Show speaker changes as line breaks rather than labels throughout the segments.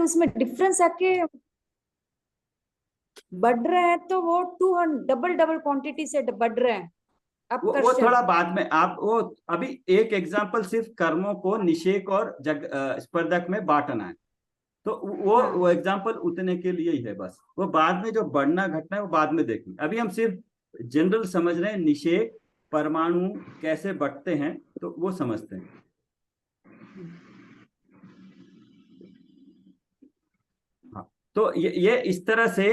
तो इसमें डिफरेंस आके बढ़ रहे हैं, तो वो 200 डबल डबल क्वांटिटी से बढ़ रहे हैं।
वो
अपकर्षण।
थोड़ा बाद में, आप वो अभी एक एग्जांपल सिर्फ कर्मों को निषेक और स्पर्धक में बांटना है, तो वो
हाँ।
एग्जांपल उतने के लिए ही है बस। वो बाद में जो बढ़ना घटना है वो बाद में देखेंगे। अभी हम सिर्फ जनरल समझ रहे हैं, निषेक परमाणु कैसे बढ़ते हैं तो वो समझते हैं। हाँ, तो ये इस तरह से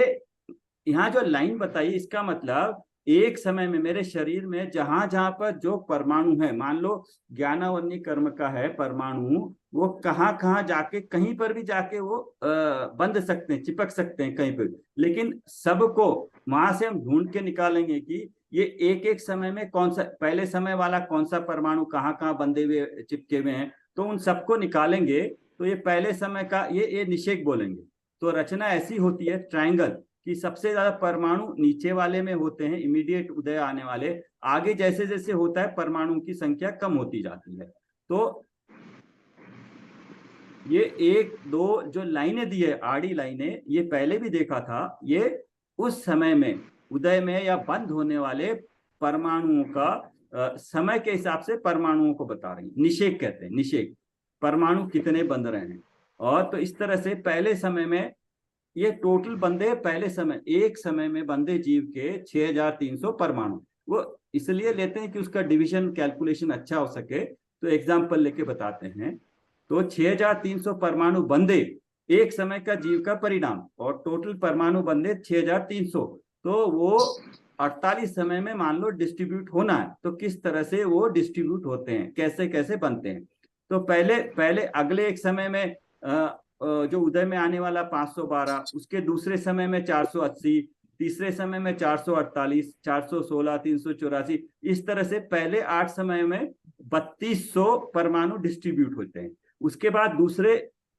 यहाँ जो लाइन बताई, इसका मतलब एक समय में मेरे शरीर में जहां जहां पर जो परमाणु है, मान लो ज्ञानावन्य कर्म का है परमाणु, वो कहाँ कहाँ जाके, कहीं पर भी जाके वो बंध सकते हैं, चिपक सकते हैं कहीं पर भी। लेकिन सबको वहां से हम ढूंढ के निकालेंगे कि ये एक एक समय में कौन सा, पहले समय वाला कौन सा परमाणु कहाँ कहाँ बंधे हुए चिपके हुए हैं, तो उन सबको निकालेंगे। तो ये पहले समय का ये निषेक बोलेंगे। तो रचना ऐसी होती है ट्रायंगल कि सबसे ज्यादा परमाणु नीचे वाले में होते हैं, इमीडिएट उदय आने वाले। आगे जैसे जैसे होता है परमाणु की संख्या कम होती जाती है। तो ये एक दो जो लाइनें दी है, आड़ी लाइनें, ये पहले भी देखा था। ये उस समय में उदय में या बंद होने वाले परमाणुओं का समय के हिसाब से परमाणुओं को बता रही है। निषेक कहते हैं, निषेक परमाणु कितने बंध रहे हैं। और तो इस तरह से पहले समय में ये टोटल बंदे, पहले समय एक समय में बंदे जीव के 6300 परमाणु। वो इसलिए लेते हैं कि उसका डिवीजन कैलकुलेशन अच्छा हो सके, तो एग्जाम्पल लेके बताते हैं। तो 6300 परमाणु बंदे एक समय का जीव का परिणाम, और टोटल परमाणु बंदे 6300। तो वो 48 समय में मान लो डिस्ट्रीब्यूट होना है, तो किस तरह से वो डिस्ट्रीब्यूट होते हैं, कैसे कैसे बनते हैं। तो पहले पहले अगले एक समय में जो उदय में आने वाला 512, उसके दूसरे समय में 480, तीसरे समय में 448, 416, 384, इस तरह से पहले 8 समय में 3200 परमाणु डिस्ट्रीब्यूट होते हैं। उसके बाद दूसरे,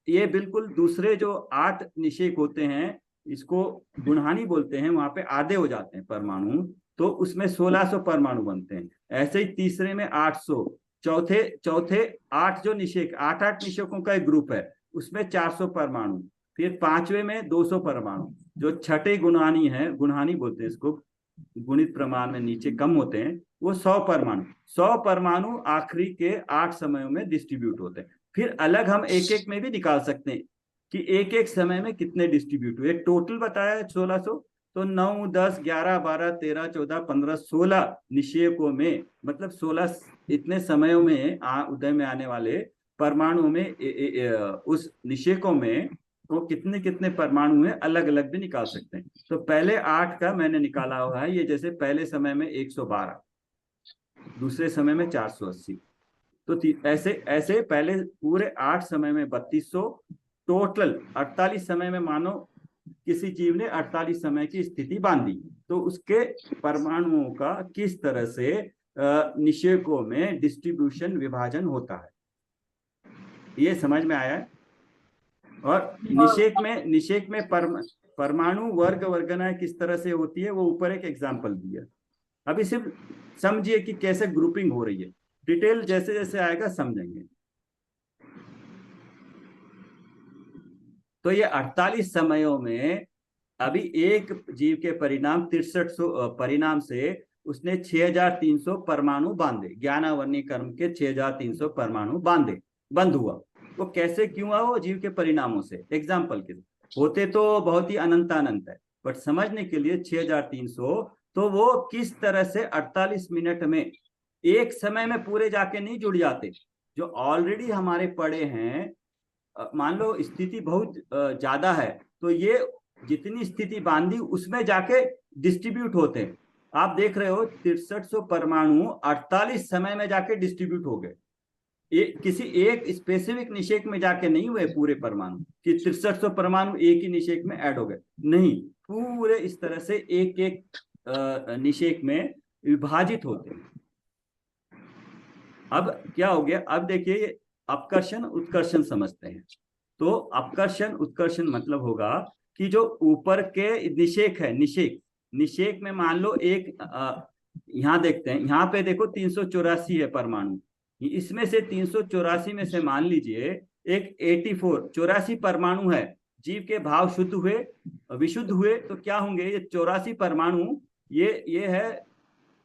ये बिल्कुल दूसरे जो 8 निषेक होते हैं, इसको गुणहानी बोलते हैं, वहां पे आधे हो जाते हैं परमाणु, तो उसमें 1600 परमाणु बनते हैं। ऐसे ही तीसरे में 800, चौथे चौथे 8 जो निषेक, 8 निषेकों का एक ग्रुप है, उसमें 400 परमाणु। फिर पांचवे में 200 परमाणु। जो छठे गुणहानी है, गुणहानी बोलते हैं इसको, गुणित प्रमाण में नीचे कम होते हैं, वो 100 परमाणु। 100 परमाणु आखिरी के 8 समयों में डिस्ट्रीब्यूट होते हैं। फिर अलग हम एक एक में भी निकाल सकते हैं कि एक एक समय में कितने डिस्ट्रीब्यूट हुए। टोटल बताया है 1600, तो 9, 10, 11, 12, 13, 14, 15, 16 निषेकों में, मतलब 16 इतने समयों में उदय में आने वाले परमाणुओं में उस निषेकों में तो कितने कितने परमाणु हैं, अलग अलग भी निकाल सकते हैं। तो पहले 8 का मैंने निकाला हुआ है, ये जैसे पहले समय में 112, दूसरे समय में 480, तो ऐसे ऐसे पहले पूरे 8 समय में 3200, टोटल 48 समय में मानो किसी जीव ने 48 समय की स्थिति बांधी, तो उसके परमाणुओं का किस तरह से निषेकों में डिस्ट्रीब्यूशन, विभाजन होता है, ये समझ में आया है। और निषेक में परमाणु वर्ग वर्गनाएं किस तरह से होती है, वो ऊपर एक एग्जाम्पल दिया। अभी सिर्फ समझिए कि कैसे ग्रुपिंग हो रही है, डिटेल जैसे जैसे आएगा समझेंगे। तो ये 48 समयों में अभी एक जीव के परिणाम 6300 परिणाम से उसने 6300 परमाणु बांधे, ज्ञानावन्य कर्म के 6300 परमाणु बांधे, बंद हुआ। वो कैसे क्यों हुआ, वो जीव के परिणामों से। एग्जाम्पल के होते तो बहुत ही अनंत अनंत है, बट समझने के लिए 6300, तो वो किस तरह से 48 मिनट में एक समय में पूरे जाके नहीं जुड़ जाते, जो ऑलरेडी हमारे पड़े हैं। मान लो स्थिति बहुत ज्यादा है, तो ये जितनी स्थिति बांधी उसमें जाके डिस्ट्रीब्यूट होते हैं। आप देख रहे हो 6300 परमाणु 48 समय में जाके डिस्ट्रीब्यूट हो गए। किसी एक स्पेसिफिक निषेक में जाके नहीं हुए पूरे परमाणु कि 6300 परमाणु एक ही निषेक में ऐड हो गए, नहीं, पूरे इस तरह से एक एक निषेक में विभाजित होते हैं। अब क्या हो गया, अब देखिए अपकर्षण उत्कर्षण समझते हैं। तो अपकर्षण उत्कर्षण मतलब होगा कि जो ऊपर के निषेक है, निषेक में मान लो एक यहां देखते हैं, यहाँ पे देखो 384 है परमाणु, इसमें से 384 में से मान लीजिए एक 84 84 परमाणु है, जीव के भाव शुद्ध हुए, विशुद्ध हुए, तो क्या होंगे ये 84 परमाणु, ये है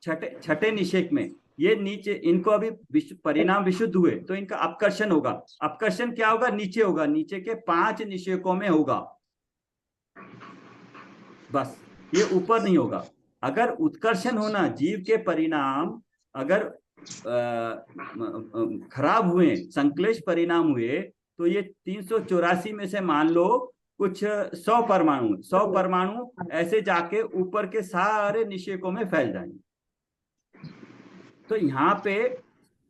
छठे निषेक में, ये नीचे इनको अभी परिणाम विशुद्ध हुए तो इनका अपकर्षण होगा। अपकर्षण क्या होगा, नीचे होगा, नीचे के 5 निषेकों में होगा, बस, ये ऊपर नहीं होगा। अगर उत्कर्षण होना, जीव के परिणाम अगर खराब हुए, संक्लेश परिणाम हुए, तो ये 384 में से मान लो कुछ 100 परमाणु ऐसे जाके ऊपर के सारे निषेकों में फैल जाएंगे। तो यहाँ पे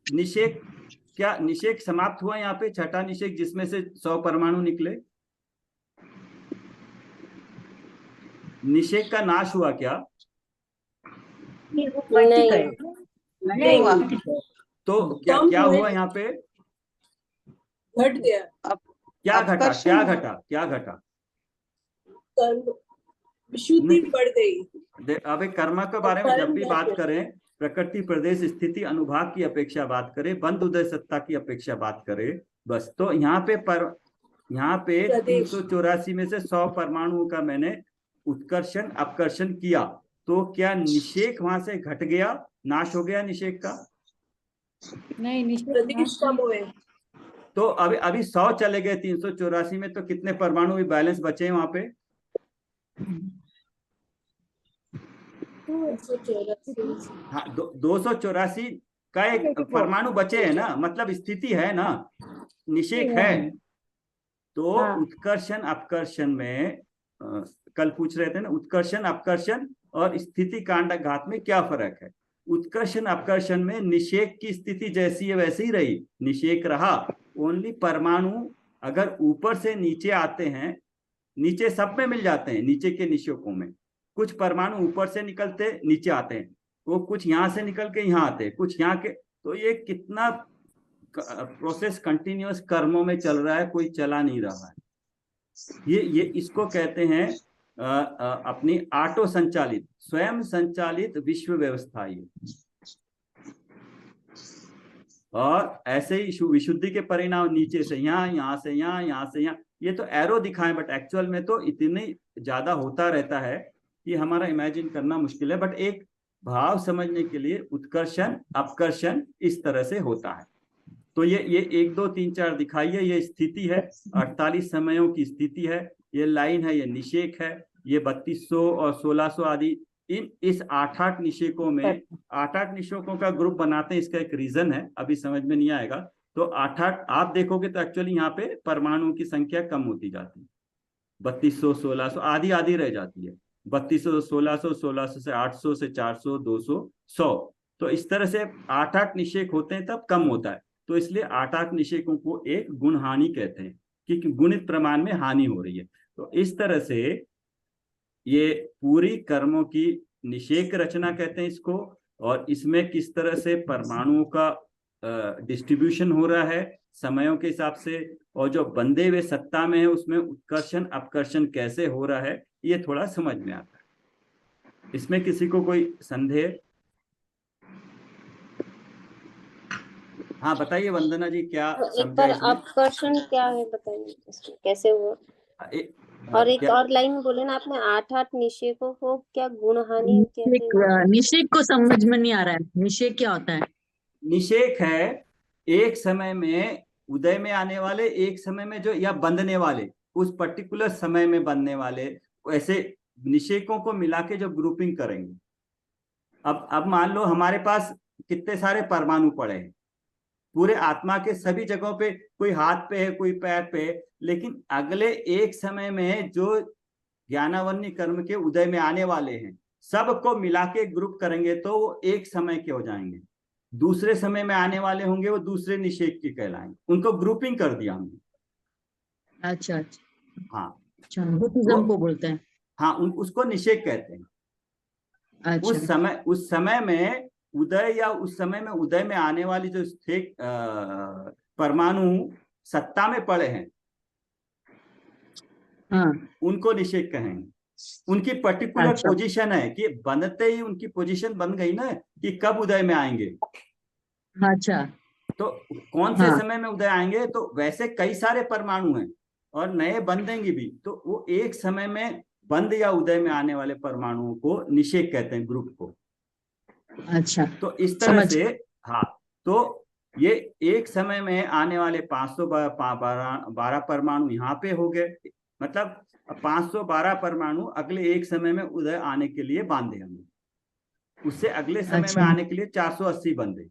निषेक, क्या निषेक समाप्त हुआ यहाँ पे, छठा निषेक जिसमें से 100 परमाणु निकले, निषेक का नाश हुआ क्या?
नहीं हुआ।
तो क्या हुआ यहाँ पे,
घट गया।
क्या घटा
विशुद्धि बढ़ गई।
अब कर्म के बारे में जब भी बात करें, प्रकृति प्रदेश स्थिति अनुभाग की अपेक्षा बात करें, बंद उदय सत्ता की अपेक्षा बात करें, बस। तो यहाँ पे 384 में से 100 परमाणुओं का मैंने उत्कर्षण अपकर्षण किया, तो क्या निषेक वहां से घट गया, नाश हो गया निषेक का?
नहीं, निषेक
प्रदेश कम हुए।
तो अभी 100 चले गए 384 में, तो कितने परमाणु भी बैलेंस बचे हैं वहां पे? 284 का एक परमाणु बचे है ना, मतलब स्थिति है ना, निषेक है। तो उत्कर्षण अपकर्षण में कल पूछ रहे थे ना, उत्कर्षण अपकर्षण और स्थिति कांड घात में क्या फर्क है? उत्कर्षण अपकर्षण में निषेक की स्थिति जैसी है वैसी ही रही, निषेक रहा, ओनली परमाणु अगर ऊपर से नीचे आते हैं, नीचे सब में मिल जाते हैं, नीचे के निषेकों में कुछ परमाणु ऊपर से निकलते नीचे आते हैं, वो कुछ यहाँ से निकल के यहाँ आते हैं, कुछ यहाँ के, तो ये कितना प्रोसेस कंटिन्यूअस कर्मों में चल रहा है, कोई चला नहीं रहा है। ये इसको कहते हैं अपनी ऑटो संचालित, स्वयं संचालित विश्व व्यवस्था। ये और ऐसे ही विशुद्धि के परिणाम नीचे से यहाँ, यहाँ से यहाँ, यहाँ से यहाँ, ये तो एरो दिखाएं, बट एक्चुअल में तो इतनी ज्यादा होता रहता है कि हमारा इमेजिन करना मुश्किल है। बट एक भाव समझने के लिए उत्कर्षण अपकर्षण इस तरह से होता है। तो ये 1 2 3 4 दिखाइए, ये स्थिति है, 48 समयों की स्थिति है, ये लाइन है, ये निषेक है, ये 3200 और 1600 आदि, इस 8 निषेकों में 8 निषेकों का ग्रुप बनाते हैं। इसका एक रीजन है, अभी समझ में नहीं आएगा। तो 8 आप देखोगे तो एक्चुअली यहाँ पे परमाणुओं की संख्या कम होती जाती है, 3200 1600 आधी आधी रह जाती है, 3200 1600, 1600 से 800 से 400 200 100। तो इस तरह से 8 निषेक होते हैं, तब कम होता है। तो इसलिए 8 निषेकों को एक गुण हानि कहते हैं कि गुणित प्रमाण में हानि हो रही है। तो इस तरह से ये पूरी कर्मों की निषेक रचना कहते हैं इसको, और इसमें किस तरह से परमाणुओं का डिस्ट्रीब्यूशन हो रहा है समयों के हिसाब से, और जो बंधे हुए सत्ता में है उसमें उत्कर्षण अपकर्षण कैसे हो रहा है, ये थोड़ा समझ में आता है। इसमें किसी को कोई संदेह? हाँ बताइए वंदना जी, क्या
एक बार अपकर्षण क्या है बताइए, कैसे हुआ? और एक और लाइन बोले ना आपने, 8 निषेकों को क्या गुण हानि कहते हैं?
निषेक को समझ में नहीं आ रहा है, निषेक क्या होता है?
निषेक है एक समय में उदय में आने वाले, एक समय में जो या बंधने वाले, उस पर्टिकुलर समय में बंधने वाले, ऐसे निषेकों को मिला के जो ग्रुपिंग करेंगे। अब मान लो हमारे पास कितने सारे परमाणु पड़े हैं पूरे आत्मा के सभी जगहों पे, कोई हाथ पे है, कोई पैर पे है, लेकिन अगले एक समय में जो ज्ञानावन्य कर्म के उदय में आने वाले हैं, सबको मिला के ग्रुप करेंगे तो वो एक समय के हो जाएंगे। दूसरे समय में आने वाले होंगे वो दूसरे निषेक के कहलाएंगे, उनको ग्रुपिंग कर दिया हमने।
अच्छा
हाँ,
अच्छा, बुद्धिज्म को बोलते हैं।
हाँ, उसको निषेक कहते हैं।
अच्छा।
उस समय में उदय या उस समय में उदय में आने वाली जो थे परमाणु सत्ता में पड़े हैं,
हाँ,
उनको निषेक कहेंगे। उनकी पर्टिकुलर
अच्छा।
पोजीशन है कि बनते ही उनकी पोजीशन बन गई ना कि कब उदय में आएंगे।
अच्छा,
तो कौन से
हाँ।
समय में उदय आएंगे, तो वैसे कई सारे परमाणु हैं, और नए बंधेंगे भी, तो वो एक समय में बंद या उदय में आने वाले परमाणुओं को निषेक कहते हैं, ग्रुप को।
अच्छा,
तो इस तरह
समझ
से, हाँ, तो ये एक समय में आने वाले 512 परमाणु यहाँ पे हो गए, मतलब 512 परमाणु अगले एक समय में उदय आने के लिए बांधे हमने, उससे अगले समय में
अच्छा,
आने के लिए 480 बंधे।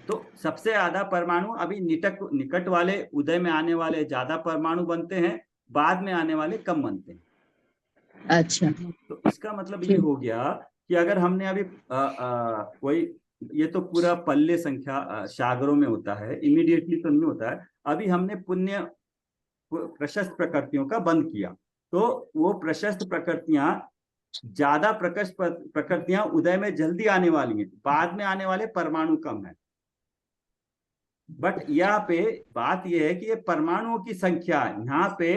तो सबसे ज्यादा परमाणु अभी निकट वाले उदय में आने वाले ज्यादा परमाणु बनते हैं, बाद में आने वाले कम बनते हैं।
अच्छा,
तो इसका मतलब ये हो गया कि अगर हमने अभी कोई, ये तो पूरा पल्ले संख्या सागरों में होता है, इमीडिएटली तो नहीं होता है। अभी हमने पुण्य प्रशस्त प्रकृतियों का बंद किया, तो वो प्रशस्त प्रकृतियां, ज्यादा प्रशस्त प्रकृतियां उदय में जल्दी आने वाली हैं, बाद में आने वाले परमाणु कम है। बट यहाँ पे बात यह है कि ये परमाणुओं की संख्या यहाँ पे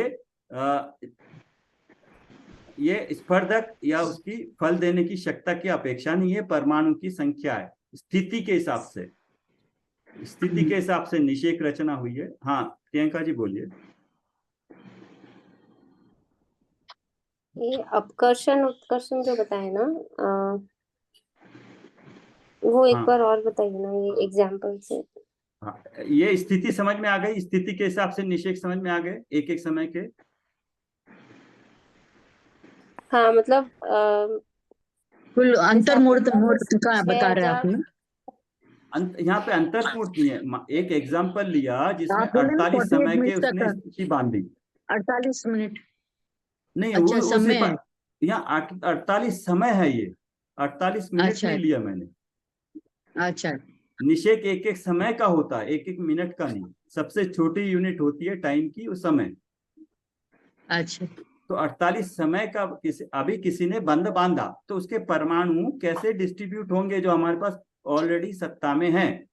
ये स्पर्धक या उसकी फल देने की क्षमता की अपेक्षा नहीं है, परमाणु की संख्या है। स्थिति के हिसाब से, स्थिति के हिसाब से निषेक रचना हुई है। हाँ प्रियंका जी बोलिए।
ये अपकर्षण उत्कर्षण जो बताए ना, वो एक
हाँ,
बार और बताइए ना, ये एग्जाम्पल से।
हाँ, ये स्थिति समझ में आ गई, स्थिति के हिसाब से निषेक समझ में आ गए एक एक समय के।
हाँ मतलब
कुल अंतर मोड़ का बता रहे हैं
6000
आपने।
यहाँ पे अंतर पूर्त नहीं है। एक एग्जाम्पल लिया जिसमें
आप बोले
48
48
समय के
मिनट
उसने
तक,
स्थिति बांधी।
48 मिनट।
नहीं,
अच्छा,
वो
समय है।
यहाँ 48 समय है, ये 48 मिनट
अच्छा,
नहीं लिया मैंने।
अच्छा,
निषेक एक एक समय का होता है, एक एक मिनट का नहीं। सबसे छोटी यूनिट होती है टाइम की, वो समय।
अच्छा,
तो 48 समय का अभी किसी ने बंद बांधा, तो उसके परमाणु कैसे डिस्ट्रीब्यूट होंगे जो हमारे पास ऑलरेडी सत्ता में है।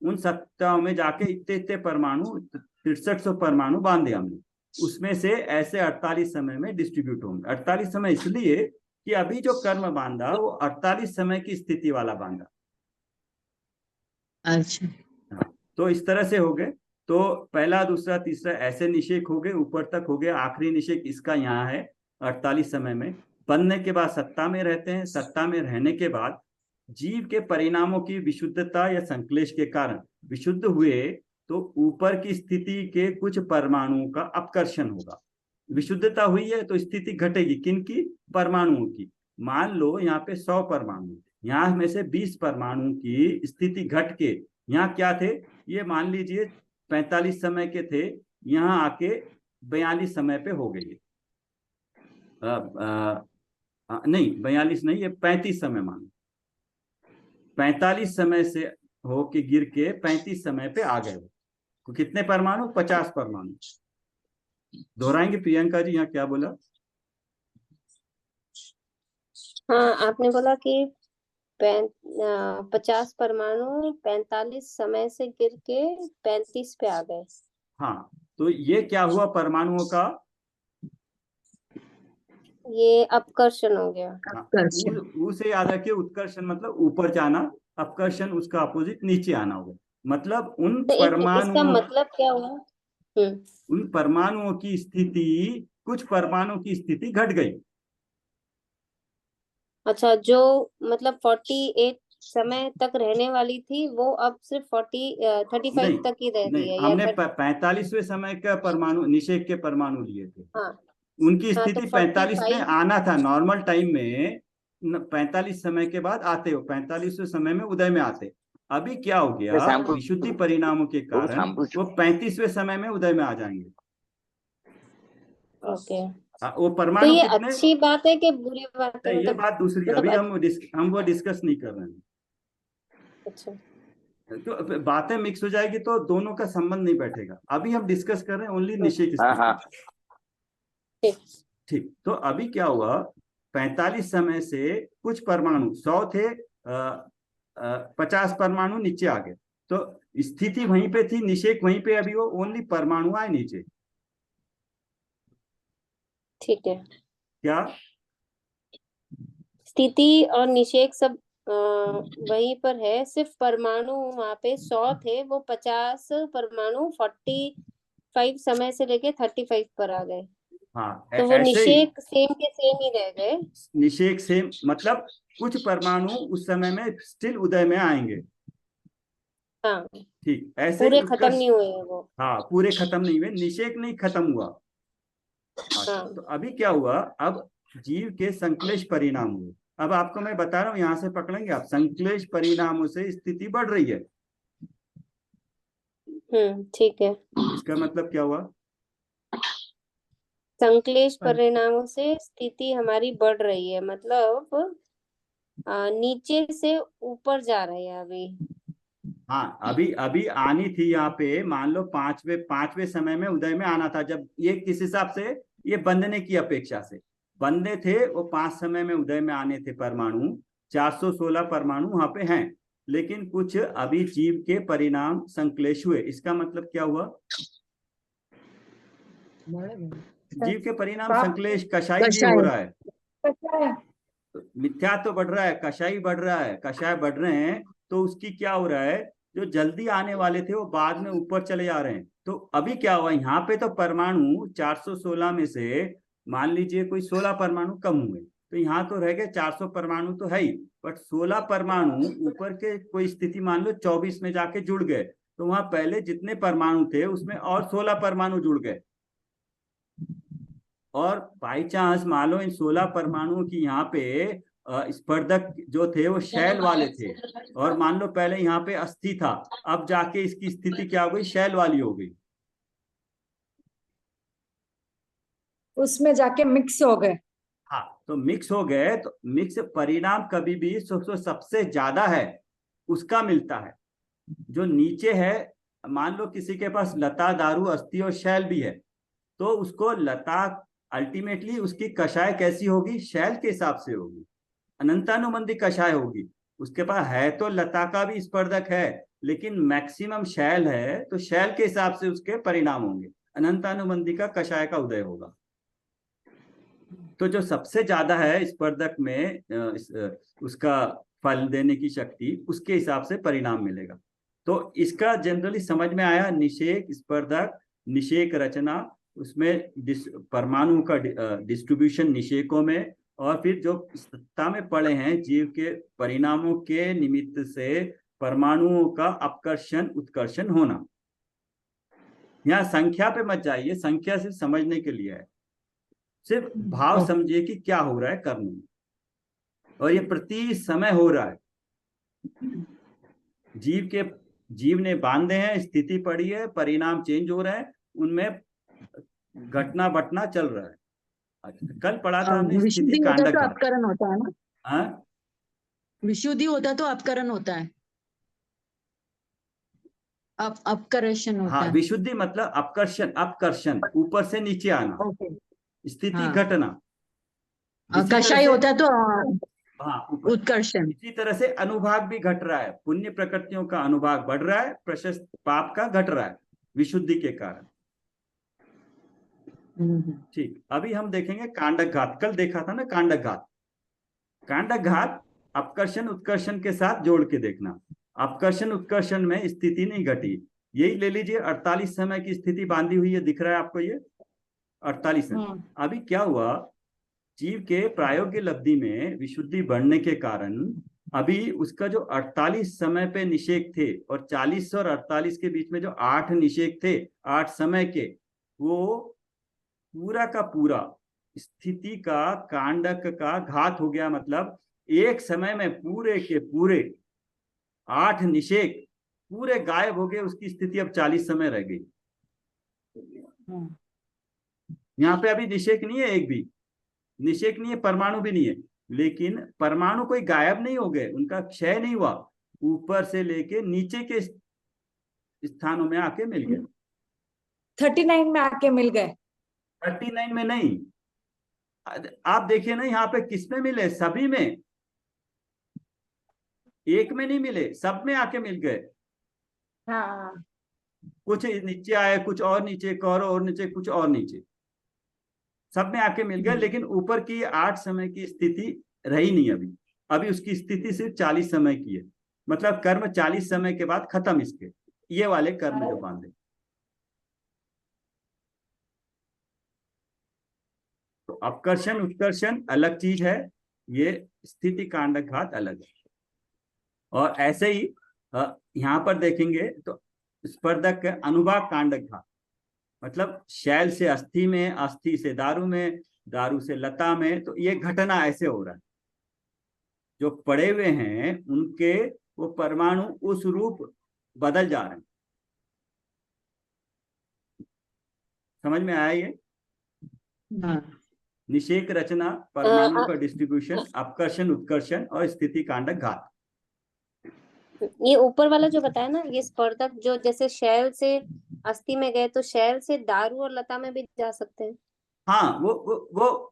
उन सत्ताओं में जाके इतने इतने परमाणु, 6300 परमाणु बांधे हमने, उसमें से ऐसे 48 समय में डिस्ट्रीब्यूट होंगे। 48 समय इसलिए कि अभी जो कर्म बांधा वो 48 समय की स्थिति वाला बांधा।
अच्छा,
हाँ, तो इस तरह से हो गए। तो पहला दूसरा तीसरा ऐसे निषेक हो गए, ऊपर तक हो गए। आखिरी निषेक इसका यहाँ है 48 समय में। बनने के बाद सत्ता में रहते हैं, सत्ता में रहने के बाद जीव के परिणामों की विशुद्धता या संश्लेष के कारण विशुद्ध हुए, तो ऊपर की स्थिति के कुछ परमाणुओं का अपकर्षण होगा। विशुद्धता हुई है तो स्थिति घटेगी, किनकी? परमाणुओं की। मान लो यहाँ पे 100 परमाणु, यहाँ में से 20 परमाणु की स्थिति घट के यहाँ क्या थे, ये मान लीजिए 45 समय के थे, यहाँ आके 42 समय पे हो गए। नहीं 42 नहीं, ये 35 समय मान, 45 समय से हो के गिर के 35 समय पे आ गए। तो कितने परमाणु? 50 परमाणु। दोहराएंगे प्रियंका जी, यहाँ क्या बोला?
हाँ, आपने बोला कि 50 परमाणु 45 समय से गिर के 35 पे आ गए।
हाँ, तो ये क्या हुआ परमाणुओं का?
ये अपकर्षण हो गया।
उसे याद रखिए, उत्कर्षण मतलब ऊपर जाना, अपकर्षण उसका अपोजिट नीचे आना होगा। मतलब उन
तो इसका
परमाणुओं,
मतलब क्या हुआ?
उन परमाणुओं की स्थिति, कुछ परमाणु की स्थिति घट गई।
अच्छा, जो मतलब 48 समय तक रहने वाली थी वो अब सिर्फ 35 तक ही रह रही
नहीं,
है,
हमने
या
45वें समय का परमाणु, निषेक के परमाणु लिए थे।
हाँ,
उनकी
हाँ,
स्थिति
तो
45 में
45
आना था नॉर्मल टाइम में। 45 समय के बाद आते हो, 45वें समय में उदय में आते। अभी क्या हो गया, विशुद्धि परिणामों के कारण वो 35वें समय में उदय में आ जाएंगे।
ओके।
वो
तो
परमाणु
ये
कितने?
अच्छी बात है कि बुरी बात है?
ये बात दूसरी,
मतलब
अभी हम वो डिस्कस नहीं कर रहे हैं।
अच्छा,
तो बातें मिक्स हो जाएगी तो दोनों का संबंध नहीं बैठेगा। अभी हम डिस्कस कर रहे हैं ओनली निषेक। ठीक, तो अभी क्या हुआ, 45 समय से कुछ परमाणु 100 थे, 50 परमाणु नीचे आ गए। तो स्थिति वहीं पे थी, निषेक वहीं पे, अभी वो ओनली परमाणु आए नीचे।
ठीक है।
क्या
स्थिति और निषेक सब वहीं पर है, सिर्फ परमाणु वहां पे 100 थे, वो 50 परमाणु 40 35 समय से लेके 35 पर आ गए,
हाँ
तो वो
ऐसे ही
निषेक सेम के सेम ही रह गए।
निषेक से मतलब कुछ परमाणु उस समय में स्टिल उदय में आएंगे।
हाँ,
ठीक ऐसे
पूरे
ही
खत्म
उत्कर्ष,
नहीं हुए हैं वो।
हाँ पूरे खत्म नहीं हुए, निषेक नहीं खत्म हुआ। अच्छा
हाँ,
तो अभी क्या हुआ, अब जीव के संश्लेष परिणाम हुए। अब आपको मैं बता रहा हूँ, यहाँ से पकड़ेंगे आप, संश्लेष परिणामों से स्थिति बढ़ रही है।
ठीक है।
इसका मतलब क्या हुआ,
संश्लेष परिणामों से स्थिति हमारी बढ़ रही है, मतलब नीचे से ऊपर जा रहे हैं अभी।
हाँ अभी अभी आनी थी यहाँ पे, मान लो पांचवे समय में उदय में आना था, जब ये किस हिसाब से, ये बंधने की अपेक्षा से बंधे थे, वो 5 समय में उदय में आने थे परमाणु, 416 परमाणु वहां पे हैं, लेकिन कुछ अभी जीव के परिणाम संश्लेष हुए। इसका मतलब क्या हुआ, जीव के परिणाम संश्लेष कषाय जीव हो रहा है, मिथ्या तो बढ़ रहा है, कषाय बढ़ रहा है, कषाय बढ़ रहे हैं, तो उसकी क्या हो रहा है, जो जल्दी आने वाले थे वो बाद में ऊपर चले जा रहे हैं। तो अभी क्या हुआ, यहाँ पे तो परमाणु 416 में से मान लीजिए कोई 16 परमाणु कम हुए, तो यहाँ तो रह गए 400 परमाणु तो है ही, बट 16 परमाणु ऊपर के कोई स्थिति मान लो 24 में जाके जुड़ गए, तो वहां पहले जितने परमाणु थे उसमें और 16 परमाणु जुड़ गए, और बाई चांस मान लो इन 16 परमाणुओं की यहाँ पे स्पर्धक जो थे वो शैल वाले थे, और मान लो पहले यहाँ पे अस्थि था, अब जाके इसकी स्थिति क्या हो गई, शैल वाली हो गई,
उसमें जाके मिक्स हो गए।
हाँ तो मिक्स हो गए, तो मिक्स परिणाम कभी भी सबसे ज्यादा है उसका मिलता है। जो नीचे है, मान लो किसी के पास लता, दारू, अस्थि और शैल भी है, तो उसको लता अल्टीमेटली उसकी कषाय कैसी होगी, शैल के हिसाब से होगी, अनंतानुबंधी कषाय होगी। उसके पास है तो लता का भी स्पर्धक है, लेकिन मैक्सिमम शैल है, तो शैल के हिसाब से उसके परिणाम होंगे, अनंतानुबंधी का कषाय का उदय होगा। तो जो सबसे ज्यादा है स्पर्धक में उसका फल देने की शक्ति, उसके हिसाब से परिणाम मिलेगा। तो इसका जनरली समझ में आया, निषेक, स्पर्धक, निषेक रचना, उसमें परमाणु का डिस्ट्रीब्यूशन निषेकों में, और फिर जो सत्ता में पड़े हैं जीव के परिणामों के निमित्त से परमाणुओं का अपकर्षण उत्कर्षण होना। यहाँ संख्या पे मत जाइए, संख्या सिर्फ समझने के लिए है, सिर्फ भाव समझिए कि क्या हो रहा है कर्म में, और ये प्रति समय हो रहा है। जीव ने बांधे हैं, स्थिति पड़ी है, परिणाम चेंज हो रहे हैं, उनमें घटना बटना चल रहा है। कल पढ़ा था हमने स्थिति कांडक
तो अपकरण होता है ना,
हाँ
विशुद्धि होता तो अपकरण होता है, अपकर्षण होता
हाँ
है।
विशुद्धि मतलब अपकर्षण, अपकर्षण ऊपर से नीचे आना, स्थिति
हाँ।
घटना।
कषाय होता है तो
हाँ
उत्कर्षण।
इसी तरह से अनुभाग भी घट रहा है, पुण्य प्रकृतियों का अनुभाग बढ़ रहा है, प्रशस्त पाप का घट रहा है विशुद्धि के कारण। ठीक, अभी हम देखेंगे कांडक घात। कल देखा था ना कांडक घात। कांडक घात अपकर्षण उत्कर्षण के साथ जोड़ के देखना। अपकर्षण उत्कर्षण में स्थिति नहीं घटी, यही ले लीजिए 48 समय की स्थिति बांधी हुई है, दिख रहा है आपको ये 48 समय। अभी क्या हुआ, जीव के प्रायोगिक लब्धि में विशुद्धि बढ़ने के कारण अभी उसका जो 48 समय पे निषेक थे, और 40 और 48 के बीच में जो 8 निषेक थे 8 समय के, वो पूरा का पूरा स्थिति का कांडक का घात हो गया। मतलब एक समय में पूरे के पूरे 8 निषेक पूरे गायब हो गए, उसकी स्थिति अब 40 समय रह गई। यहाँ पे अभी निषेक नहीं है, एक भी निषेक नहीं है, परमाणु भी नहीं है, लेकिन परमाणु कोई गायब नहीं हो गए, उनका क्षय नहीं हुआ, ऊपर से लेके नीचे के स्थानों में आके मिल गए।
39 में आके मिल गए।
39 में नहीं, आप देखिए ना यहाँ पे किसमें मिले, सभी में, एक में नहीं मिले, सब में आके मिल गए।
हाँ
कुछ नीचे आए, कुछ और नीचे, और नीचे, कुछ और नीचे, सब में आके मिल गए। लेकिन ऊपर की 8 समय की स्थिति रही नहीं अभी, अभी उसकी स्थिति सिर्फ 40 समय की है। मतलब कर्म 40 समय के बाद खत्म इसके, ये वाले कर्म जो बांधे। अपकर्षण उत्कर्षण अलग चीज है, ये स्थिति कांडक घात अलग है। और ऐसे ही यहाँ पर देखेंगे तो स्पर्धक अनुभाग कांडक घात, मतलब शैल से अस्थि में, अस्थि से दारू में, दारू से लता में, तो ये घटना ऐसे हो रहा है। जो पड़े हुए हैं उनके वो परमाणु उस रूप बदल जा रहे हैं। समझ में आया ये? निषेक रचना, परमाणु का डिस्ट्रीब्यूशन, अपकर्षण उत्कर्षण और स्थिति कांडक घात।
ये ऊपर वाला जो बताया ना, ये स्पर्धक जो जैसे शैल से अस्थि में गए तो शैल से दारू और लता में भी जा सकते हैं।
हाँ, वो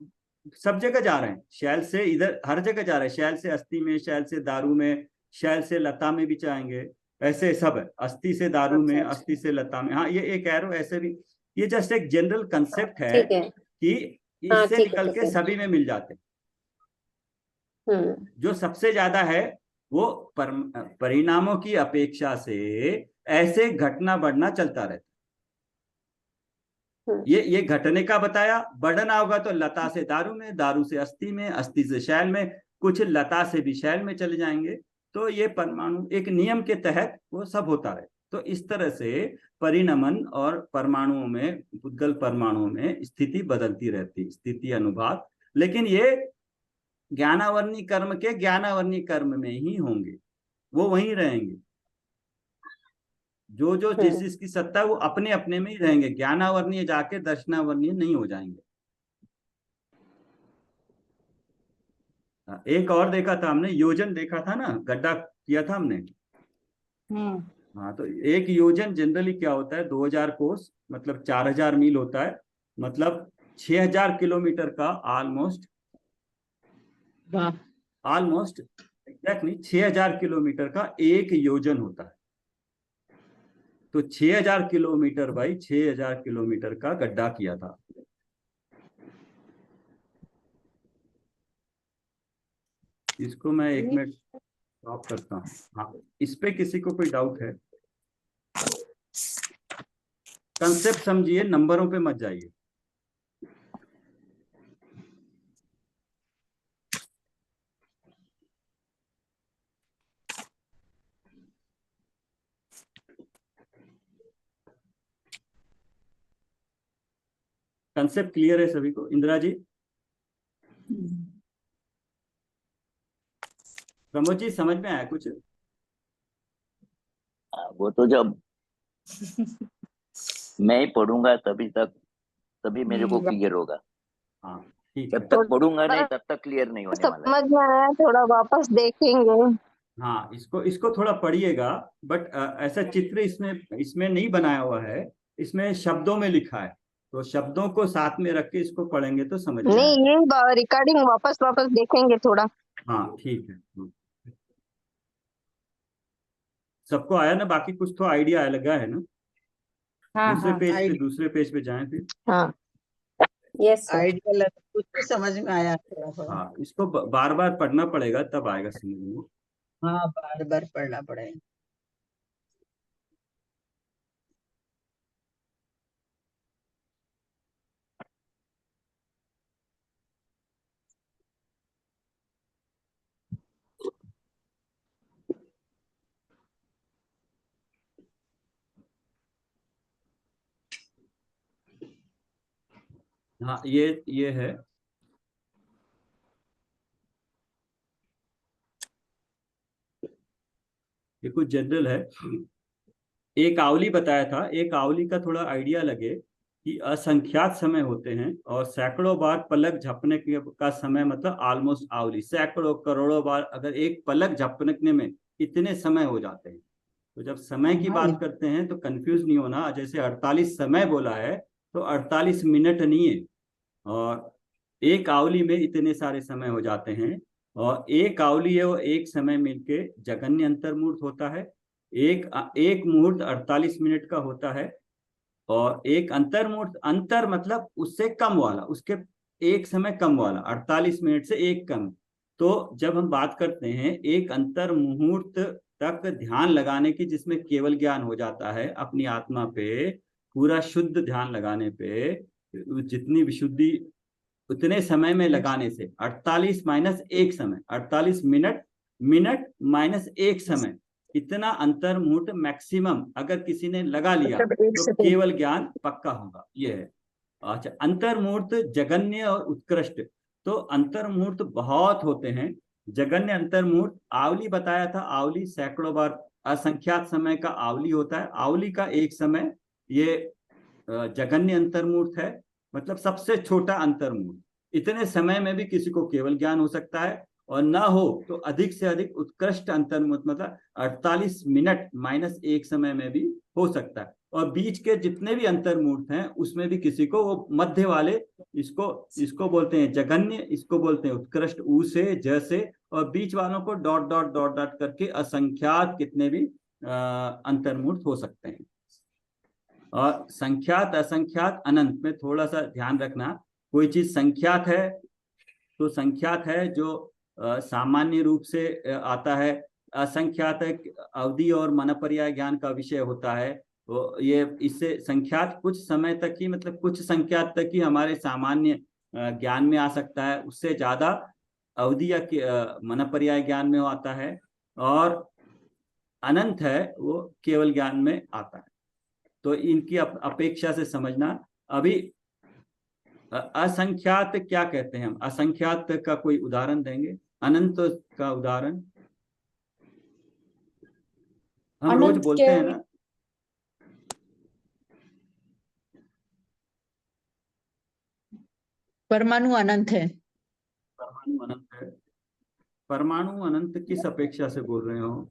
सब जगह जा रहे हैं, शैल से इधर हर जगह जा रहे हैं, शैल से अस्थि में, शैल से दारू में, शैल से लता में भी जाएंगे, ऐसे सब है, अस्थि से दारू में, अस्थि से लता में। हाँ, ये एक एरो ऐसे भी, ये जस्ट एक जनरल कंसेप्ट है कि इससे निकल के सभी में मिल जाते हैं। जो सबसे ज्यादा है वो परिणामों की अपेक्षा से ऐसे घटना बढ़ना चलता रहता है। ये घटने का बताया, बढ़ना होगा तो लता से दारू में, दारू से अस्थि में, अस्थि से शैल में, कुछ लता से भी शैल में चले जाएंगे। तो ये परमाणु एक नियम के तहत वो सब होता रहे। तो इस तरह से परिणमन और परमाणुओं में, उद्गल परमाणुओं में स्थिति बदलती रहती, स्थिति अनुभाग। लेकिन ये ज्ञानावर्णी कर्म के ज्ञानावर्णी कर्म में ही होंगे, वो वहीं रहेंगे। जो जो जिसकी सत्ता वो अपने अपने में ही रहेंगे, ज्ञानावर्णीय जाके दर्शनावर्णीय नहीं हो जाएंगे। एक और देखा था हमने, योजन देखा था ना, गड्ढा किया था हमने। हाँ, तो एक योजन जनरली क्या होता है, 2000 कोस, मतलब 4000 मील होता है, मतलब 6000 किलोमीटर का ऑलमोस्ट एग्जैक्टली 6000 किलोमीटर का एक योजन होता है। तो 6000 किलोमीटर बाई 6000 किलोमीटर का गड्ढा किया था। इसको मैं 1 मिनट स्टॉप करता हूँ। हाँ, इस पे किसी को कोई डाउट है? कंसेप्ट समझिए, नंबरों पे मत जाइए। कंसेप्ट क्लियर है सभी को? इंदिरा जी, प्रमोद जी, समझ में आया कुछ?
वो तो जब मैं ही पढ़ूंगा तभी मेरे को क्लियर होगा।
हाँ, ठीक
जब
है।
तक पढ़ूंगा नहीं तब तक क्लियर नहीं होने वाला।
समझ में आया, थोड़ा वापस देखेंगे।
हाँ, इसको थोड़ा पढ़िएगा, बट ऐसा चित्र इसमें नहीं बनाया हुआ है, इसमें शब्दों में लिखा है, तो शब्दों को साथ में रख के इसको पढ़ेंगे तो समझ में
नहीं,
आएगा।
ये रिकॉर्डिंग वापस देखेंगे थोड़ा।
हाँ, ठीक है। सबको आया ना? बाकी कुछ तो आइडिया लगा है ना?
हाँ,
दूसरे पेज पे जाएं फिर।
हाँ,
यस
आइडिया लगा, कुछ तो समझ में आया थोड़ा।
हाँ, इसको बार बार पढ़ना पड़ेगा, तब आएगा समझ में।
हाँ, बार बार पढ़ना पड़ेगा।
हाँ, ये है। ये कुछ जनरल है। एक आवली बताया था, एक आवली का थोड़ा आइडिया लगे कि असंख्यात समय होते हैं और सैकड़ों बार पलक झपकने का समय, मतलब ऑलमोस्ट आवली, सैकड़ों करोड़ों बार अगर एक पलक झपकने में इतने समय हो जाते हैं। तो जब समय की बात करते हैं तो कंफ्यूज नहीं होना, जैसे 48 समय बोला है तो 48 मिनट नहीं है, और एक आवली में इतने सारे समय हो जाते हैं, और एक आवली है वो एक समय मिलके जगन्य अंतर्मुहूर्त होता है। एक मुहूर्त 48 मिनट का होता है, और एक अंतर्मुहूर्त, अंतर मतलब उससे कम वाला, उसके एक समय कम वाला, 48 मिनट से एक कम। तो जब हम बात करते हैं एक अंतर मुहूर्त तक ध्यान लगाने की, जिसमें केवल ज्ञान हो जाता है, अपनी आत्मा पे पूरा शुद्ध ध्यान लगाने पे जितनी विशुद्धि उतने समय में लगाने से 48 माइनस 1 समय, 48 मिनट, मिनट माइनस 1 समय, इतना अंतर मुहूर्त मैक्सिमम अगर किसी ने लगा लिया
मतलब 1
तो
सेकंड।
केवल ज्ञान पक्का होगा। ये है। अच्छा, अंतर मुहूर्त जगन्य और उत्कृष्ट। तो अंतर मुहूर्त बहुत होते हैं। जगन्य अंतर मुहूर्त आवली बताया था, आवली सैकड़ों बार असंख्यात समय का आवली होता है। आवली का एक समय ये जगन्य अंतर मुहूर्त है, मतलब सबसे छोटा अंतर मुहूर्त। इतने समय में भी किसी को केवल ज्ञान हो सकता है, और ना हो तो अधिक से अधिक उत्कृष्ट अंतर मुहूर्त मतलब 48 मिनट माइनस 1 समय में भी हो सकता है। और बीच के जितने भी अंतर मुहूर्त हैं उसमें भी किसी को वो मध्य वाले, इसको बोलते हैं जगन्य, इसको बोलते हैं उत्कृष्ट, ऊ से ज से, और बीच वालों co dot dot dot dot करके असंख्यात कितने भी अंतर मुहूर्त हो सकते हैं। और संख्यात, असंख्यात, अनंत में थोड़ा सा ध्यान रखना। कोई चीज संख्यात है तो संख्यात है जो सामान्य रूप से आता है। असंख्यात है, अवधि और मनपर्याय ज्ञान का विषय होता है। तो ये इससे संख्यात कुछ समय तक ही, मतलब कुछ संख्यात तक ही हमारे सामान्य ज्ञान में आ सकता है, उससे ज्यादा अवधि या मनपर्याय ज्ञान में आता है। और अनंत है वो केवल ज्ञान में आता है। तो इनकी अपेक्षा से समझना। अभी असंख्यात क्या कहते हैं हम? असंख्यात का कोई उदाहरण देंगे? अनंत का उदाहरण हम रोज
अनंत
बोलते हैं ना।
परमाणु अनंत है।
परमाणु अनंत है। परमाणु अनंत किस अपेक्षा से बोल रहे हो?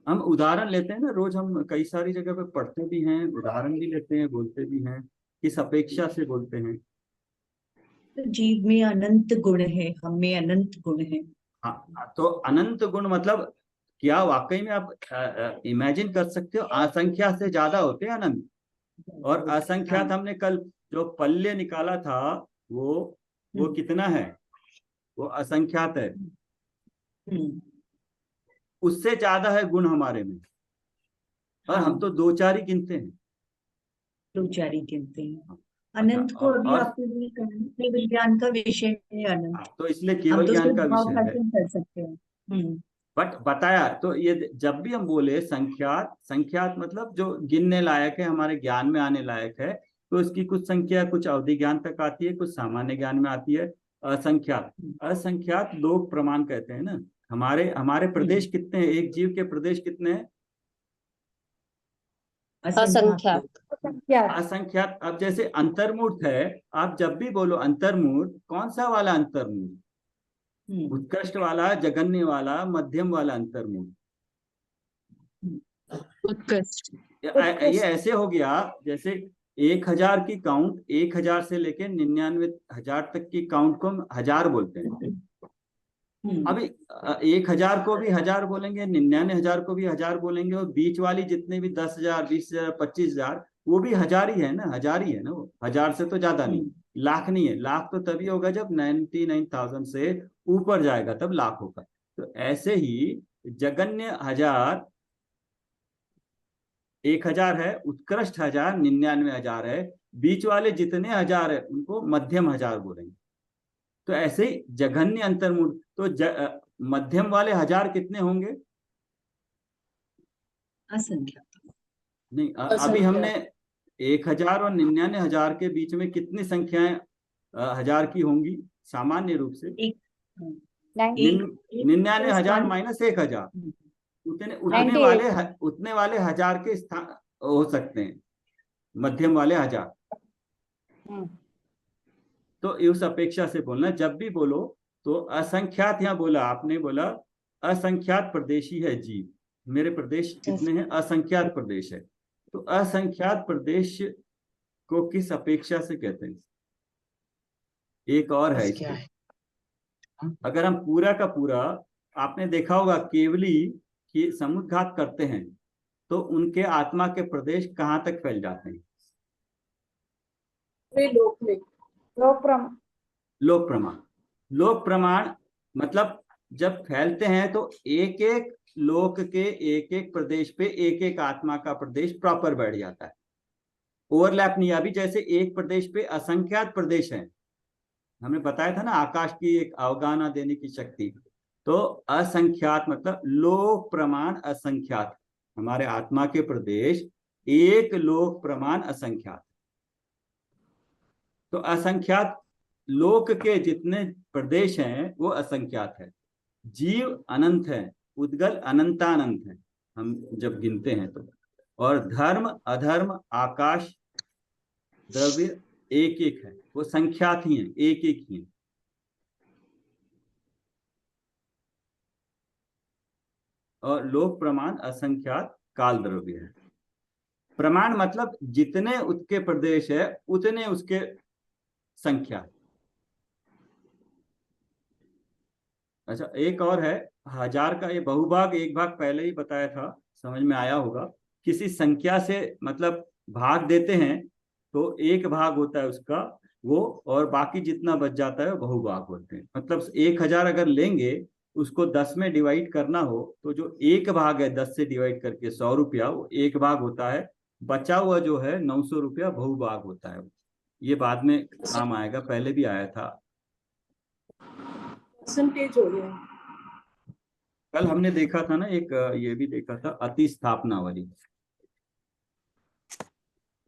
हम उदाहरण लेते हैं ना रोज, हम कई सारी जगह पे पढ़ते भी हैं, उदाहरण भी लेते हैं, बोलते भी हैं। किस अपेक्षा से बोलते हैं?
जीव में अनंत गुण है, हम में अनंत गुण है।
हाँ, तो अनंत गुण मतलब क्या वाकई में आप इमेजिन कर सकते हो? असंख्या से ज्यादा होते हैं अनंत। और असंख्यात हमने कल जो पल्य निकाला था वो कितना है? वो असंख्यात है। उससे ज्यादा है गुण हमारे में, और हम तो 2-4 ही गिनते हैं।
2-4 ही गिनते हैं। अनंत को अभी आपने भी कहा, केवल ज्ञान का विषय है अनंत।
तो इसलिए केवल ज्ञान का विषय है।
कर सकते हैं।
बट बताया तो ये, जब भी हम बोले संख्यात, संख्यात मतलब जो गिनने लायक है, हमारे ज्ञान में आने लायक है, तो इसकी कुछ संख्या कुछ अवधि ज्ञान तक आती है, कुछ सामान्य ज्ञान में आती है। असंख्यात, असंख्यात लोक प्रमाण कहते हैं ना। हमारे प्रदेश कितने हैं? एक जीव के प्रदेश कितने हैं?
असंख्यात।
असंख्यात। अब जैसे अंतर्मूर्त है, आप जब भी बोलो अंतर्मूर्त, कौन सा वाला अंतर्मूर्त? उत्कृष्ट वाला, जगन्य वाला, मध्यम वाला अंतर्मूर्त?
उत्कृष्ट।
ये ऐसे हो गया जैसे 1000 की काउंट, 1000 से लेके 99,000 तक की काउंट को हम हजार बोलते हैं। अभी 1000 को भी 1000 बोलेंगे, 99,000 को भी 1000 बोलेंगे, और बीच वाली जितने भी 10,000, 20,000, 25,000, वो भी हजार ही है ना, हजार ही है ना। वो 1000 से तो ज्यादा नहीं, लाख नहीं है। लाख तो तभी होगा जब 99,000 से ऊपर जाएगा, तब लाख होगा। तो ऐसे ही जगन्य 1000 1000 है, उत्कृष्ट 1000 99,000 है, बीच वाले जितने 1000 है उनको मध्यम 1000 बोलेंगे। तो ऐसे ही जघन्य अंतर्मूर्त, तो मध्यम वाले 1000 कितने होंगे?
असंख्यात।
नहीं, अभी हमने 1000 और 99,000 के बीच में कितनी संख्याएं 1000 की होंगी सामान्य रूप से? 99,000 माइनस 1000, उतने वाले 1000 के स्थान हो सकते हैं, मध्यम वाले 1000। तो उस अपेक्षा से बोलना। जब भी बोलो तो असंख्यात, यहाँ बोला आपने, बोला असंख्यात प्रदेशी है जीव। मेरे प्रदेश कितने हैं? असंख्यात प्रदेश है। तो असंख्यात प्रदेश को किस अपेक्षा से कहते हैं? एक और है इसमें। अगर हम पूरा का पूरा, आपने देखा होगा केवली कि समुद्घात करते हैं तो उनके आत्मा के प्रदेश कहाँ तक फैल जाते हैं?
लोक में। लोक प्रमाण।
लोक प्रमाण। लोक प्रमाण मतलब जब फैलते हैं तो एक एक लोक के एक एक प्रदेश पे एक एक आत्मा का प्रदेश प्रॉपर बैठ जाता है, ओवरलैप नहीं। अभी जैसे एक प्रदेश पे असंख्यात प्रदेश हैं, हमने बताया था ना, आकाश की एक अवगाहना देने की शक्ति। तो असंख्यात मतलब लोक प्रमाण असंख्यात, हमारे आत्मा के प्रदेश एक लोक प्रमाण असंख्यात। तो असंख्यात लोक के जितने प्रदेश हैं वो असंख्यात है। जीव अनंत है, उद्गल अनंतानंत है हम जब गिनते हैं तो। और धर्म अधर्म आकाश द्रव्य एक एक है, वो संख्यात ही है, एक एक ही है। और लोक प्रमाण असंख्यात काल द्रव्य है। प्रमाण मतलब जितने उसके प्रदेश है उतने उसके संख्या। अच्छा, एक और है हजार का, ये बहुभाग एक भाग पहले ही बताया था, समझ में आया होगा। किसी संख्या से मतलब भाग देते हैं तो एक भाग होता है उसका वो, और बाकी जितना बच जाता है वो बहुभाग होते हैं। मतलब 1000 अगर लेंगे, उसको 10 में डिवाइड करना हो तो जो एक भाग है 10 से डिवाइड करके 100 रुपया, वो एक भाग होता है। बचा हुआ जो है 900 रुपया बहुभाग होता है। ये बाद में काम आएगा, पहले भी आया था।
परसेंटेज हो गया।
कल हमने देखा था ना एक, ये भी देखा था अति स्थापनावली,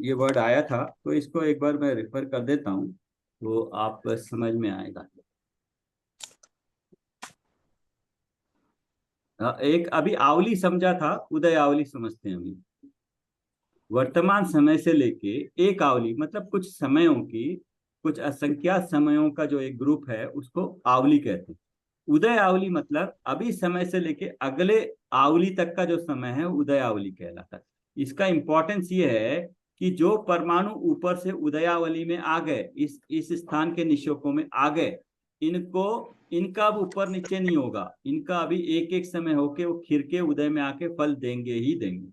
ये वर्ड आया था। तो इसको एक बार मैं रेफर कर देता हूँ तो आप समझ में आएगा। एक अभी आवली समझा था, उदय आवली समझते हैं अभी। वर्तमान समय से लेके एक आवली मतलब कुछ समयों की, कुछ असंख्यात समयों का जो एक ग्रुप है उसको आवली कहते हैं। उदय आवली मतलब अभी समय से लेके अगले आवली तक का जो समय है उदय आवली कहलाता है। इसका इंपॉर्टेंस ये है कि जो परमाणु ऊपर से उदयावली में आ गए, इस स्थान के निशोकों में आ गए, इनका अब ऊपर नीचे नहीं होगा। इनका अभी एक एक समय होके वो खिर के उदय में आके फल देंगे ही देंगे।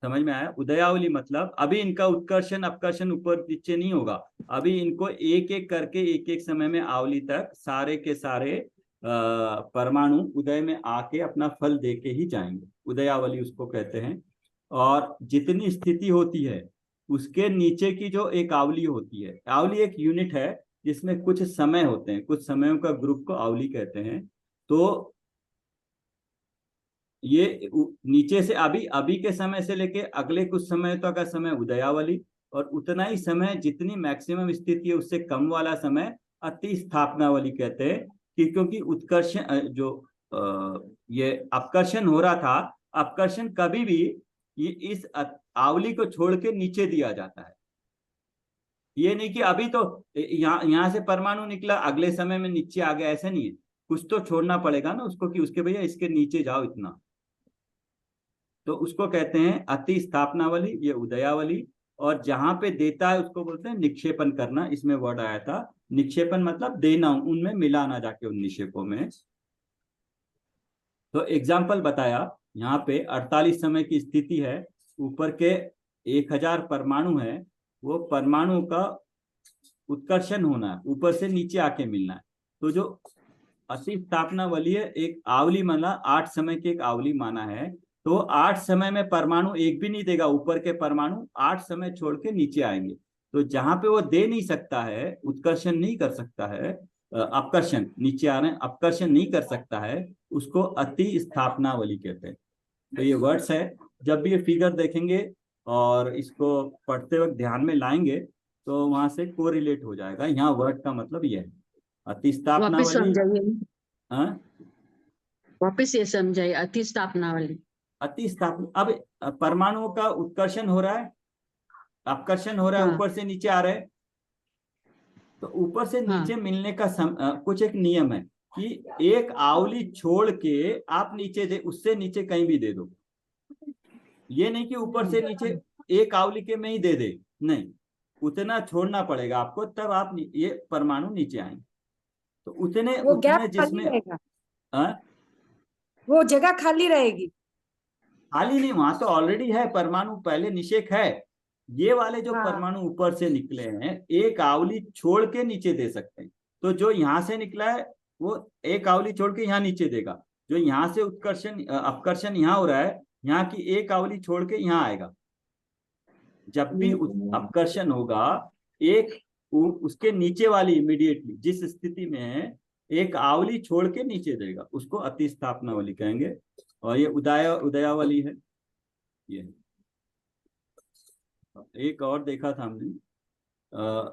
समझ में आया? उदयावली मतलब अभी इनका उत्कर्षण अपकर्षण ऊपर नीचे नहीं होगा। अभी इनको एक एक करके एक एक समय में आवली तक सारे के सारे परमाणु उदय में आके अपना फल दे के ही जाएंगे। उदयावली उसको कहते हैं। और जितनी स्थिति होती है उसके नीचे की जो एक आवली होती है, आवली एक यूनिट है जिसमें कुछ समय होते हैं, कुछ समयों का ग्रुप को आवली कहते हैं। तो ये नीचे से अभी के समय से लेके अगले कुछ समय तक का समय उदयावली, और उतना ही समय जितनी मैक्सिमम स्थिति है उससे कम वाला समय अति स्थापनावली कहते हैं। कि क्योंकि उत्कर्षण जो ये अपकर्षण हो रहा था, अपकर्षण कभी भी ये इस आवली को छोड़ के नीचे दिया जाता है। ये नहीं कि अभी तो यहाँ से परमाणु निकला अगले समय में नीचे आ गया, ऐसा नहीं है। कुछ तो छोड़ना पड़ेगा ना उसको कि उसके भैया इसके नीचे जाओ इतना। तो उसको कहते हैं अति स्थापनावली, ये उदयावली। और जहां पे देता है उसको बोलते हैं निक्षेपण करना। इसमें वर्ड आया था निक्षेपण मतलब देना, उनमें मिलाना जाके उन निक्षेपों में। तो एग्जाम्पल बताया, यहाँ पे 48 समय की स्थिति है, ऊपर के 1000 परमाणु है, वो परमाणु का उत्कर्षण होना है, ऊपर से नीचे आके मिलना है। तो जो अति स्थापनावली है, एक आवली माना 8 समय की एक आवली माना है। तो 8 समय में परमाणु एक भी नहीं देगा, ऊपर के परमाणु 8 समय छोड़ के नीचे आएंगे। तो जहां पे वो दे नहीं सकता है, उत्कर्षण नहीं कर सकता है, अपकर्षण नीचे आ रहे हैं, अपकर्षण नहीं कर सकता है, उसको अति स्थापनावली कहते हैं। तो ये वर्ड्स है, जब भी ये फिगर देखेंगे और इसको पढ़ते वक्त ध्यान में लाएंगे तो वहां से कोरिलेट हो जाएगा। यहाँ वर्ड का मतलब ये है अति स्थापनावली।
वापिस ये समझाइए अति स्थापनावली।
अति स्थापना, अब परमाणुओं का उत्कर्षण हो रहा है, अपकर्षण हो रहा है, ऊपर से नीचे आ रहे हैं। तो ऊपर से नीचे मिलने का कुछ एक नियम है कि एक आवली छोड़ के आप नीचे दे, उससे नीचे कहीं भी दे दो। ये नहीं कि ऊपर से नीचे एक आवली के में ही दे दे, नहीं, उतना छोड़ना पड़ेगा आपको, तब आप ये परमाणु नीचे आएंगे। तो उतने जिसमें
वो जगह खाली रहेगी।
खाली नहीं, वहां तो ऑलरेडी है परमाणु, पहले निषेक है। ये वाले जो परमाणु ऊपर से निकले हैं, एक आवली छोड़ के नीचे दे सकते हैं। तो जो यहाँ से निकला है वो एक आवली छोड़ के यहाँ नीचे देगा। जो यहाँ से उत्कर्षण अपकर्षण यहाँ हो रहा है, यहाँ की एक आवली छोड़ के यहाँ आएगा। जब भी अपकर्षण होगा एक उसके नीचे वाली इमीडिएटली जिस स्थिति में है एक आवली छोड़ के नीचे देगा, उसको अतिस्थापनावली कहेंगे। और ये उदयावली है। ये एक और देखा था हमने,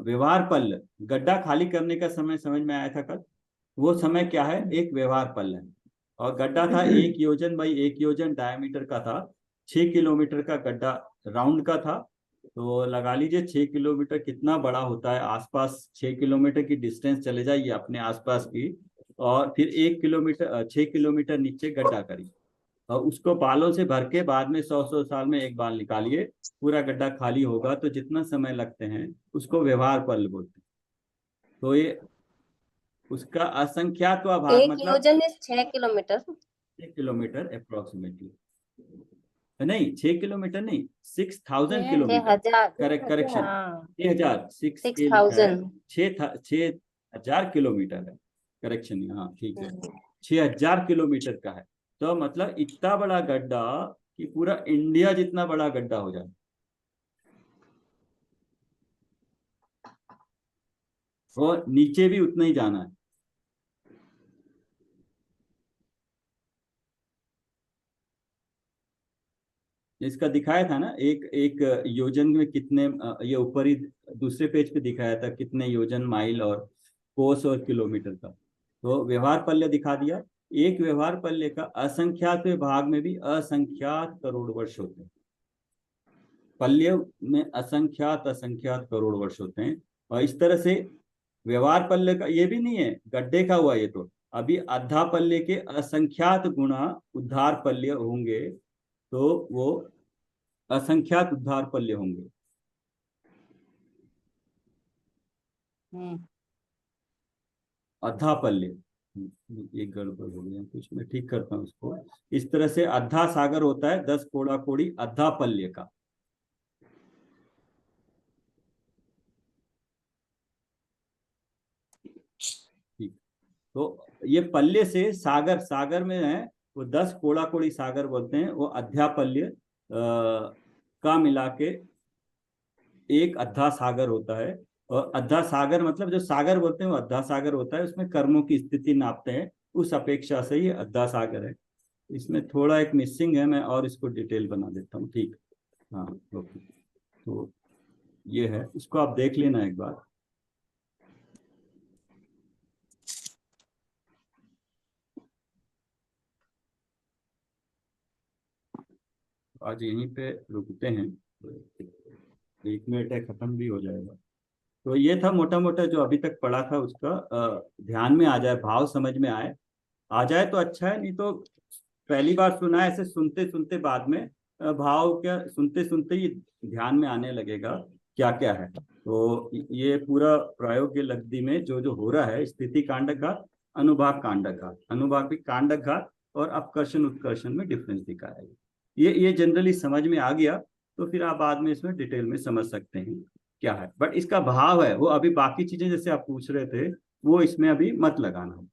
व्यवहार पल्ल, गड्ढा खाली करने का समय समझ में आया था कल। वो समय क्या है, एक व्यवहार पल्ल है। और गड्ढा था 1 योजन बाई 1 योजन डायमीटर का था, 6 किलोमीटर का गड्ढा राउंड का था। तो लगा लीजिए 6 किलोमीटर कितना बड़ा होता है, आसपास 6 किलोमीटर की डिस्टेंस चले जाइए अपने आसपास की, और फिर 1 किलोमीटर 6 किलोमीटर नीचे गड्ढा करिए और उसको बालों से भर के बाद में 100 साल में एक बाल निकालिए, पूरा गड्ढा खाली होगा। तो जितना समय लगते हैं उसको व्यवहार पल्ल बोलते हैं। तो ये उसका असंख्यात भाग,
एक
मतलब
योजन है 6 किलोमीटर।
6 किलोमीटर अप्रोक्सीमेटली, नहीं 6 किलोमीटर नहीं, 6000 किलोमीटर।
6000
करेक्शन,
हाँ
6000
6000
6000 किलोमीटर है। करेक्शन, हाँ ठीक है, 6000 किलोमीटर का है। तो मतलब इतना बड़ा गड्ढा कि पूरा इंडिया जितना बड़ा गड्ढा हो जाए। और नीचे भी उतना ही जाना है। इसका दिखाया था ना, एक योजन में कितने, ये ऊपर ही दूसरे पेज पे दिखाया था कितने योजन, माइल और कोस और किलोमीटर का। तो व्यवहार पल्ले दिखा दिया। एक व्यवहार पल्ले का असंख्यात भाग में भी असंख्यात करोड़ वर्ष होते हैं। पल्ले में असंख्यात करोड़ वर्ष होते हैं। और इस तरह से व्यवहार पल्ले का ये भी नहीं है गड्ढे का हुआ, ये तो अभी अद्धा पल्ले के असंख्यात गुणा उद्धार पल्ले होंगे, तो वो असंख्यात उद्धार पल्ले होंगे। अद्धा पल्ले, एक गड़बड़ हो गया कुछ, मैं ठीक करता हूँ उसको। इस तरह से अद्धा सागर होता है 10 कोड़ा कोड़ी अद्धा पल्ले का। ठीक, तो ये पल्ले से सागर, सागर में है वो 10 कोड़ा कोड़ी सागर बोलते हैं, वो अद्धा पल्ले का मिला के एक अद्धा सागर होता है। और अद्धा सागर मतलब जो सागर बोलते हैं वो अद्धा सागर होता है, उसमें कर्मों की स्थिति नापते हैं, उस अपेक्षा से ये अद्धा सागर है। इसमें थोड़ा एक मिसिंग है, मैं और इसको डिटेल बना देता हूँ। ठीक, हाँ ओके। तो ये है, इसको आप देख लेना एक बार। आज यहीं पे रुकते हैं, 1 मिनट है, खत्म भी हो जाएगा। तो ये था मोटा मोटा जो अभी तक पढ़ा था, उसका ध्यान में आ जाए, भाव समझ में आ जाए तो अच्छा है, नहीं तो पहली बार सुना है ऐसे सुनते सुनते बाद में भाव क्या सुनते सुनते ही ध्यान में आने लगेगा क्या क्या है। तो ये पूरा प्रायोगिक लब्धि में जो जो हो रहा है, स्थिति कांडघात, अनुभाग कांडघात, अनुभाग भी कांडघात और अपकर्षण उत्कर्षण में डिफरेंस दिखाया है। ये जनरली समझ में आ गया तो फिर आप बाद में इसमें डिटेल में समझ सकते हैं क्या है। बट इसका भाव है वो, अभी बाकी चीजें जैसे आप पूछ रहे थे वो इसमें अभी मत लगाना।